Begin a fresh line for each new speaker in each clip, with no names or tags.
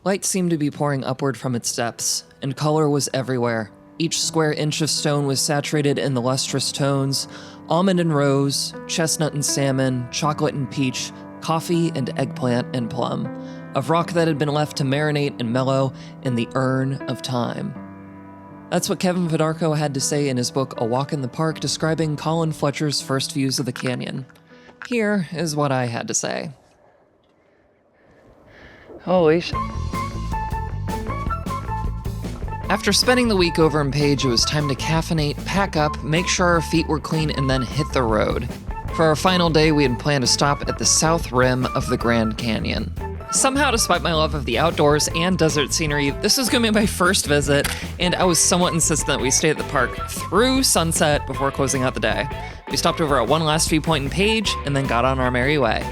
Light seemed to be pouring upward from its depths, and color was everywhere. Each square inch of stone was saturated in the lustrous tones: almond and rose, chestnut and salmon, chocolate and peach, coffee and eggplant and plum, of rock that had been left to marinate and mellow in the urn of time. That's what Kevin Fidarko had to say in his book A Walk in the Park, describing Colin Fletcher's first views of the canyon. Here is what I had to say.
Holy shit.
After spending the week over in Page, it was time to caffeinate, pack up, make sure our feet were clean, and then hit the road. For our final day, we had planned to stop at the south rim of the Grand Canyon. Somehow, despite my love of the outdoors and desert scenery, this was going to be my first visit, and I was somewhat insistent that we stay at the park through sunset before closing out the day. We stopped over at one last viewpoint in Page, and then got on our merry way.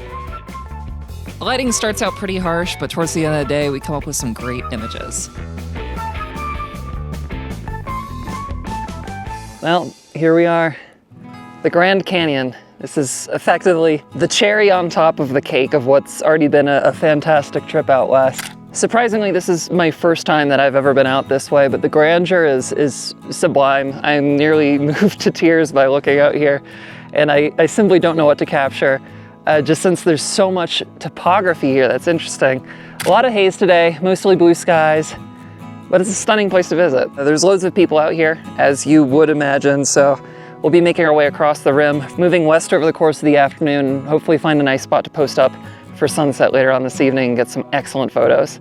The lighting starts out pretty harsh, but towards the end of the day, we come up with some great images.
Well, here we are, the Grand Canyon. This is effectively the cherry on top of the cake of what's already been a fantastic trip out west. Surprisingly, this is my first time that I've ever been out this way, but the grandeur is sublime. I'm nearly moved to tears by looking out here, and I simply don't know what to capture, just since there's so much topography here that's interesting. A lot of haze today, mostly blue skies, but it's a stunning place to visit. There's loads of people out here, as you would imagine, so we'll be making our way across the rim, moving west over the course of the afternoon, and hopefully find a nice spot to post up for sunset later on this evening and get some excellent photos.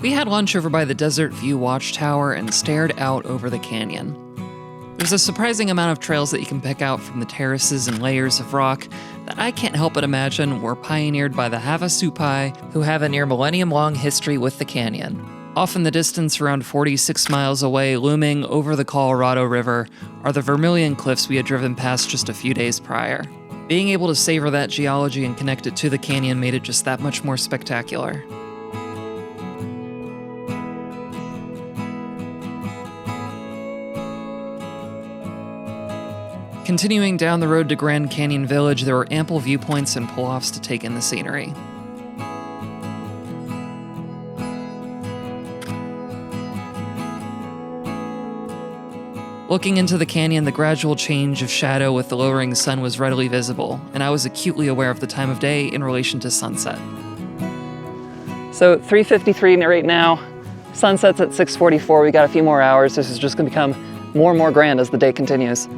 We had lunch over by the Desert View Watchtower and stared out over the canyon. There's a surprising amount of trails that you can pick out from the terraces and layers of rock that I can't help but imagine were pioneered by the Havasupai, who have a near millennium-long history with the canyon. Off in the distance, around 46 miles away, looming over the Colorado River, are the Vermilion Cliffs we had driven past just a few days prior. Being able to savor that geology and connect it to the canyon made it just that much more spectacular. Continuing down the road to Grand Canyon Village, there were ample viewpoints and pull-offs to take in the scenery. Looking into the canyon, the gradual change of shadow with the lowering sun was readily visible, and I was acutely aware of the time of day in relation to sunset.
So 3:53 right now, sunset's at 6:44, we got a few more hours. This is just gonna become more and more grand as the day continues.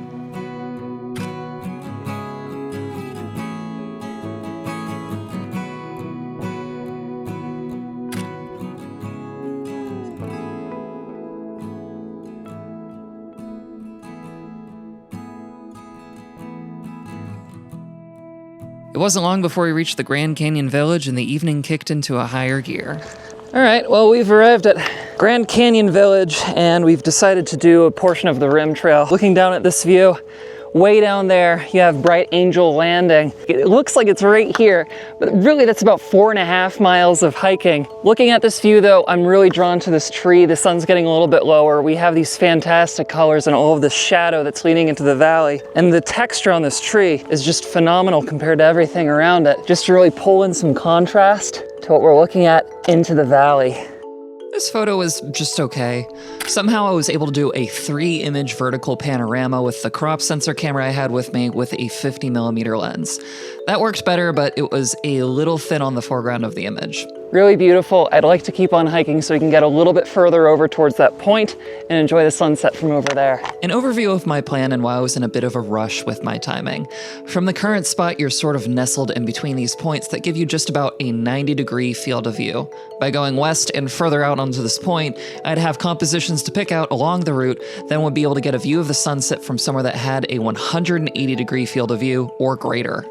It wasn't long before we reached the Grand Canyon Village and the evening kicked into a higher gear.
All right, well, we've arrived at Grand Canyon Village and we've decided to do a portion of the rim trail. Looking down at this view, way down there, you have Bright Angel Landing. It looks like it's right here, but really that's about 4.5 miles of hiking. Looking at this view though, I'm really drawn to this tree. The sun's getting a little bit lower. We have these fantastic colors and all of the shadow that's leading into the valley. And the texture on this tree is just phenomenal compared to everything around it. Just to really pull in some contrast to what we're looking at into the valley.
This photo was just okay. Somehow I was able to do a 3-image vertical panorama with the crop sensor camera I had with me with a 50mm lens. That worked better, but it was a little thin on the foreground of the image.
Really beautiful. I'd like to keep on hiking so we can get a little bit further over towards that point and enjoy the sunset from over there.
An overview of my plan and why I was in a bit of a rush with my timing. From the current spot, you're sort of nestled in between these points that give you just about a 90-degree field of view. By going west and further out onto this point, I'd have compositions to pick out along the route, then would be able to get a view of the sunset from somewhere that had a 180-degree field of view or greater.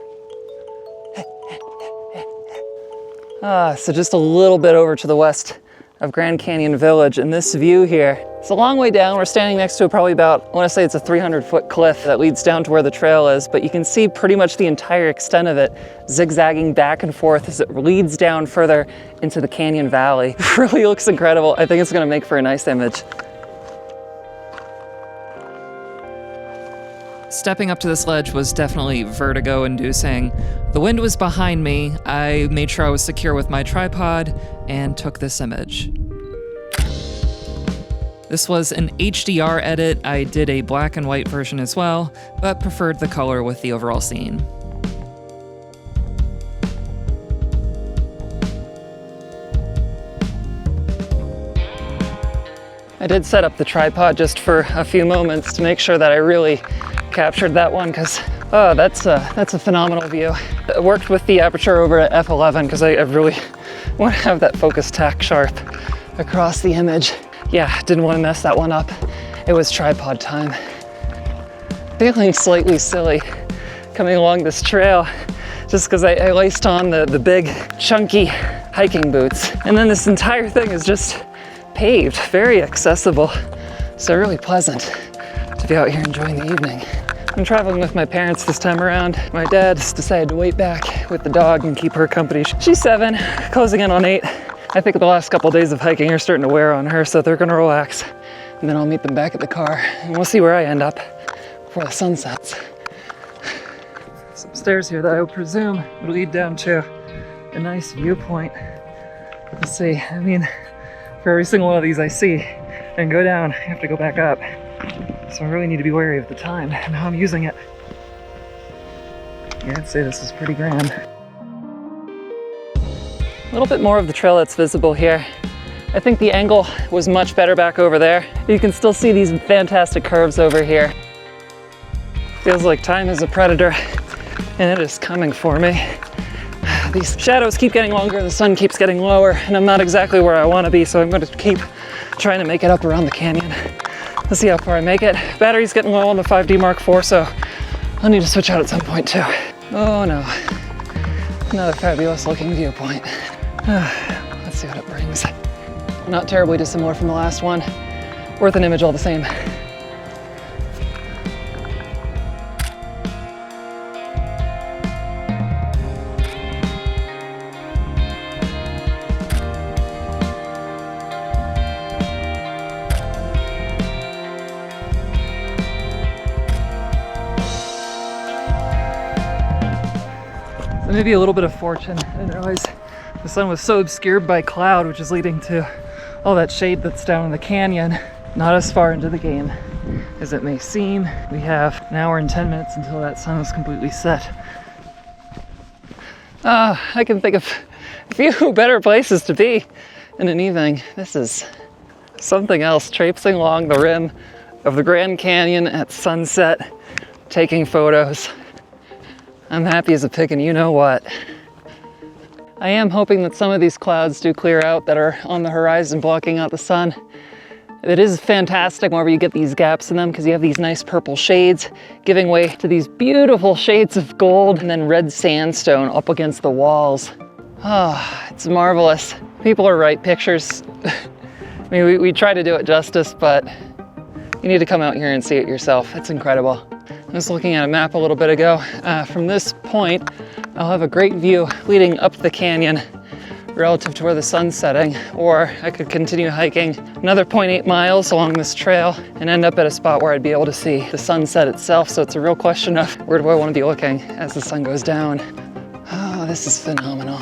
So just a little bit over to the west of Grand Canyon Village, and this view here, it's a long way down. We're standing next to probably about, I want to say it's a 300-foot cliff that leads down to where the trail is, but you can see pretty much the entire extent of it zigzagging back and forth as it leads down further into the canyon valley. It really looks incredible. I think it's going to make for a nice image.
Stepping up to this ledge was definitely vertigo-inducing. The wind was behind me. I made sure I was secure with my tripod and took this image. This was an HDR edit. I did a black and white version as well, but preferred the color with the overall scene.
I did set up the tripod just for a few moments to make sure that I really captured that one, because oh, that's a phenomenal view. I worked with the aperture over at f11 because I really want to have that focus tack sharp across the image. Yeah, didn't want to mess that one up. It was tripod time. Feeling slightly silly coming along this trail just because I laced on the big chunky hiking boots, and then this entire thing is just paved, very accessible, so really pleasant to be out here enjoying the evening. I'm traveling with my parents this time around. My dad's decided to wait back with the dog and keep her company. She's 7, closing in on 8. I think the last couple of days of hiking are starting to wear on her, so they're gonna relax. And then I'll meet them back at the car, and we'll see where I end up before the sun sets. Some stairs here that I would presume would lead down to a nice viewpoint. Let's see, I mean, for every single one of these I see and go down, I have to go back up. So I really need to be wary of the time and how I'm using it. Yeah, I'd say this is pretty grand. A little bit more of the trail that's visible here. I think the angle was much better back over there. You can still see these fantastic curves over here. Feels like time is a predator, and it is coming for me. These shadows keep getting longer, the sun keeps getting lower, and I'm not exactly where I want to be, so I'm going to keep trying to make it up around the canyon. Let's see how far I make it. Battery's getting low on the 5D Mark IV, so I'll need to switch out at some point too. Oh no, another fabulous looking viewpoint. Let's see what it brings. Not terribly dissimilar from the last one. Worth an image all the same. Maybe a little bit of fortune. I didn't realize the sun was so obscured by cloud, which is leading to all that shade that's down in the canyon. Not as far into the game as it may seem. We have an hour and 10 minutes until that sun is completely set. I can think of a few better places to be in an evening. This is something else, traipsing along the rim of the Grand Canyon at sunset, taking photos. I'm happy as a pig and you know what. I am hoping that some of these clouds do clear out that are on the horizon blocking out the sun. It is fantastic whenever you get these gaps in them because you have these nice purple shades giving way to these beautiful shades of gold and then red sandstone up against the walls. Oh, it's marvelous. People are right, pictures. I mean, we try to do it justice, but you need to come out here and see it yourself. It's incredible. I was looking at a map a little bit ago. From this point, I'll have a great view leading up the canyon relative to where the sun's setting, or I could continue hiking another 0.8 miles along this trail and end up at a spot where I'd be able to see the sunset itself. So it's a real question of where do I want to be looking as the sun goes down. Oh, this is phenomenal.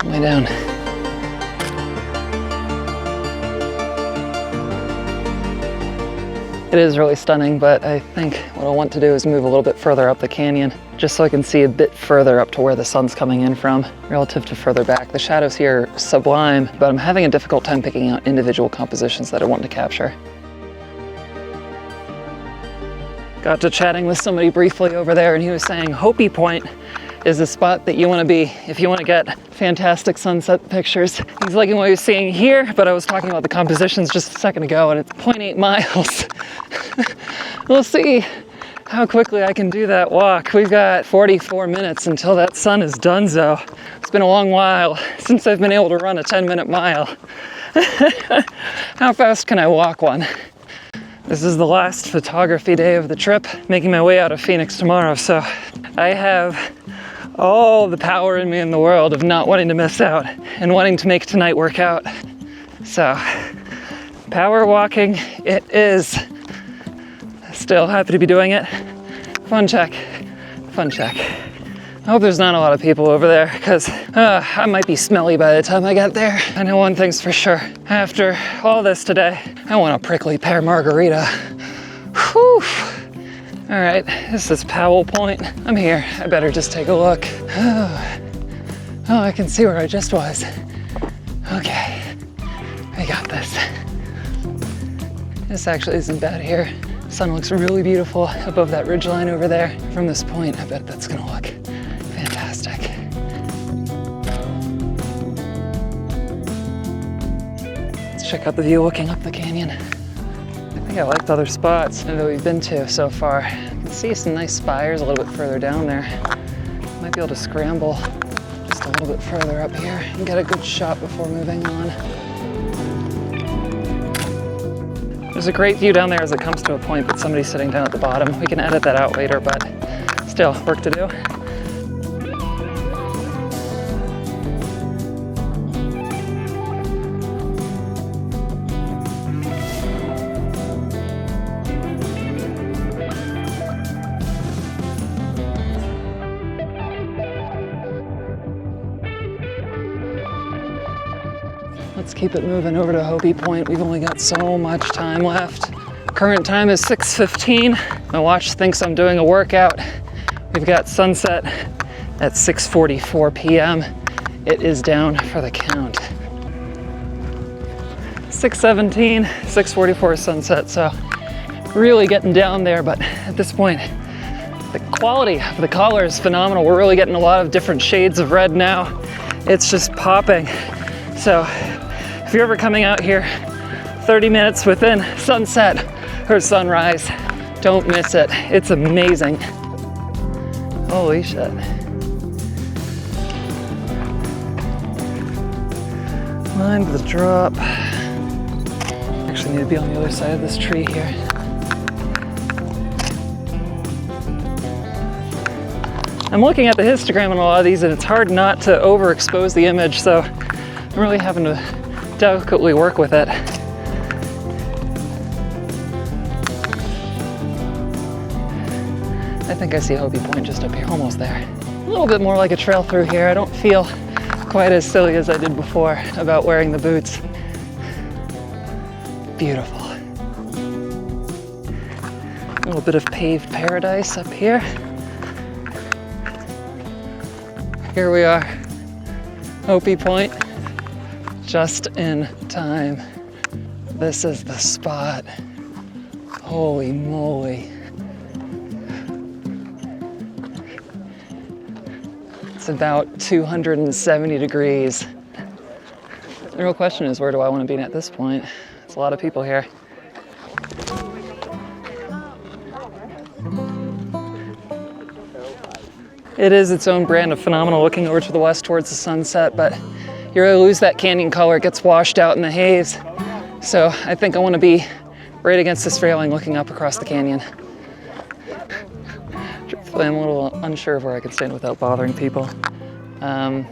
Way down. It is really stunning, but I think what I want to do is move a little bit further up the canyon just so I can see a bit further up to where the sun's coming in from relative to further back. The shadows here are sublime, but I'm having a difficult time picking out individual compositions that I want to capture. Got to chatting with somebody briefly over there, and he was saying Hopi Point is the spot that you want to be if you want to get fantastic sunset pictures. He's liking what he was seeing here, but I was talking about the compositions just a second ago, and it's 0.8 miles. We'll see how quickly I can do that walk. We've got 44 minutes until that sun is donezo. It's been a long while since I've been able to run a 10-minute mile. How fast can I walk one? This is the last photography day of the trip, making my way out of Phoenix tomorrow, so I have all the power in me in the world of not wanting to miss out and wanting to make tonight work out. So, power walking it is. Still happy to be doing it. Fun check, fun check. I hope there's not a lot of people over there, because I might be smelly by the time I get there. I know one thing's for sure. After all this today, I want a prickly pear margarita. Whew. All right, this is Powell Point. I'm here. I better just take a look. Oh, I can see where I just was. Okay, I got this. This actually isn't bad here. The sun looks really beautiful above that ridgeline over there. From this point, I bet that's gonna look fantastic. Let's check out the view looking up the canyon. I think I like the other spots that we've been to so far. I can see some nice spires a little bit further down there. Might be able to scramble just a little bit further up here and get a good shot before moving on. There's a great view down there as it comes to a point, but somebody's sitting down at the bottom. We can edit that out later, but still, work to do. Let's keep it moving over to Hopi Point. We've only got so much time left. Current time is 6:15. My watch thinks I'm doing a workout. We've got sunset at 6:44 p.m. It is down for the count. 6:17, 6:44 sunset, so really getting down there, but at this point, the quality of the color is phenomenal. We're really getting a lot of different shades of red now. It's just popping. So if you're ever coming out here 30 minutes within sunset or sunrise, don't miss it. It's amazing. Holy shit. Mind the drop. Actually need to be on the other side of this tree here. I'm looking at the histogram on a lot of these and it's hard not to overexpose the image, so I'm really having to delicately work with it. I think I see Hopi Point just up here, almost there. A little bit more like a trail through here. I don't feel quite as silly as I did before about wearing the boots. Beautiful. A little bit of paved paradise up here. Here we are, Hopi Point. Just in time. This is the spot. Holy moly. It's about 270 degrees. The real question is, where do I want to be at this point? There's a lot of people here. It is its own brand of phenomenal looking over to the west towards the sunset, but you really lose that canyon color. It gets washed out in the haze. So I think I want to be right against this railing looking up across the canyon. Truthfully, I'm a little unsure of where I can stand without bothering people. I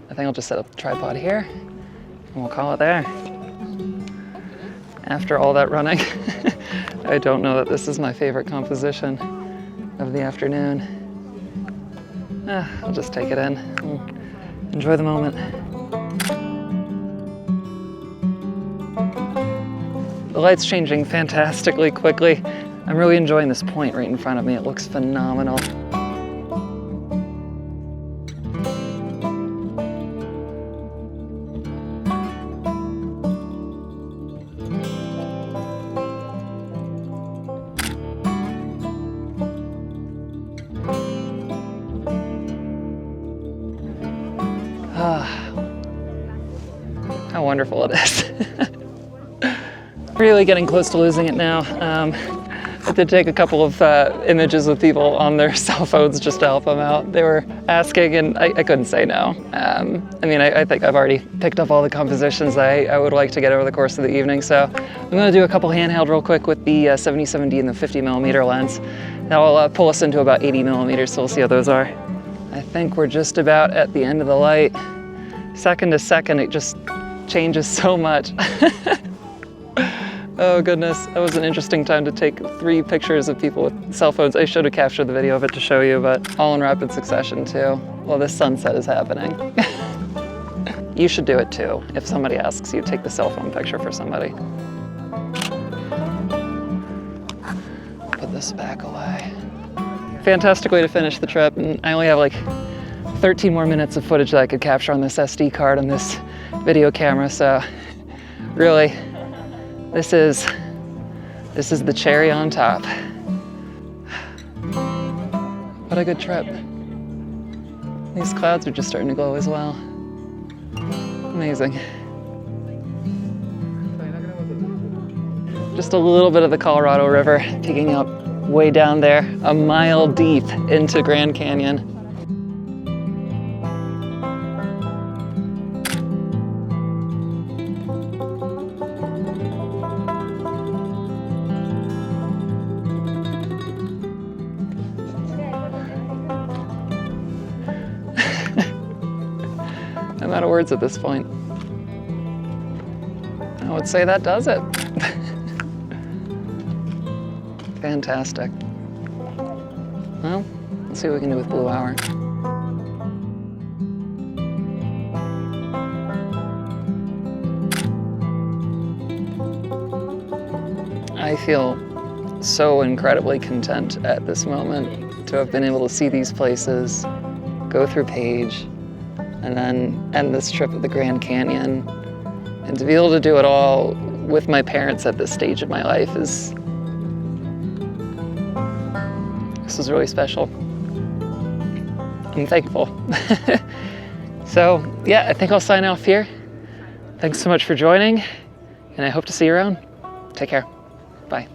think I'll just set up the tripod here and we'll call it there. After all that running, I don't know that this is my favorite composition of the afternoon. I'll just take it in and enjoy the moment. The light's changing fantastically quickly. I'm really enjoying this point right in front of me. It looks phenomenal. How wonderful it is. Really getting close to losing it now. I did take a couple of images with people on their cell phones just to help them out. They were asking and I couldn't say no. I mean, I think I've already picked up all the compositions I would like to get over the course of the evening. So I'm gonna do a couple handheld real quick with the 70-70 and the 50mm lens. That will pull us into about 80mm, so we'll see how those are. I think we're just about at the end of the light. Second to second, it just changes so much. Oh goodness, that was an interesting time to take 3 pictures of people with cell phones. I should have captured the video of it to show you, but all in rapid succession too. Well, this sunset is happening. You should do it too. If somebody asks you, take the cell phone picture for somebody. Put this back away. Fantastic way to finish the trip, and I only have like 13 more minutes of footage that I could capture on this SD card and this video camera, so really, this is the cherry on top. What a good trip. These clouds are just starting to glow as well. Amazing. Just a little bit of the Colorado River picking up way down there, a mile deep into Grand Canyon. I'm out of words at this point. I would say that does it. Fantastic. Well, let's see what we can do with Blue Hour. I feel so incredibly content at this moment to have been able to see these places, go through Page, and then end this trip at the Grand Canyon. And to be able to do it all with my parents at this stage of my life this is really special. I'm thankful. So yeah, I think I'll sign off here. Thanks so much for joining, and I hope to see you around. Take care. Bye.